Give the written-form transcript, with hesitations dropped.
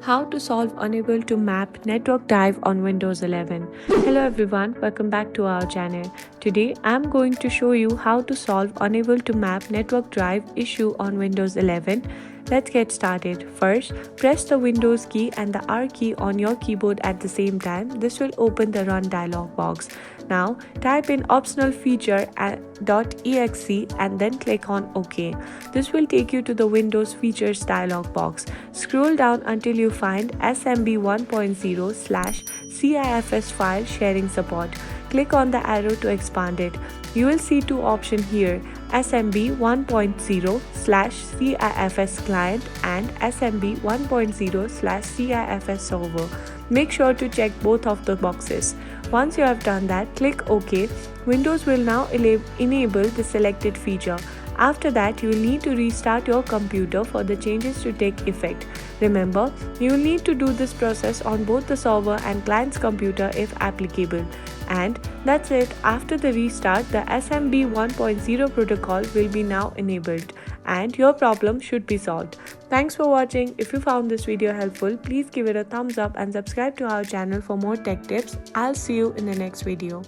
How to solve unable to map network drive on Windows 11. Hello everyone, welcome back to our channel. Today I'm going to show you how to solve unable to map network drive issue on Windows 11. Let's get started. First, press the Windows key and the R key on your keyboard at the same time. This will open the Run dialog box. Now, type in optional feature .exe and then click on OK. This will take you to the Windows features dialog box. Scroll down until you find SMB 1.0/CIFS file sharing support. Click on the arrow to expand it. You will see two options here, SMB 1.0/CIFS client and SMB 1.0/CIFS server. Make sure to check both of the boxes. Once you have done that, click OK. Windows will now enable the selected feature. After that, you will need to restart your computer for the changes to take effect. Remember, you will need to do this process on both the server and client's computer if applicable. And that's it. After the restart, the SMB 1.0 protocol will be now enabled and your problem should be solved. Thanks for watching. If you found this video helpful, please give it a thumbs up and subscribe to our channel for more tech tips. I'll see you in the next video.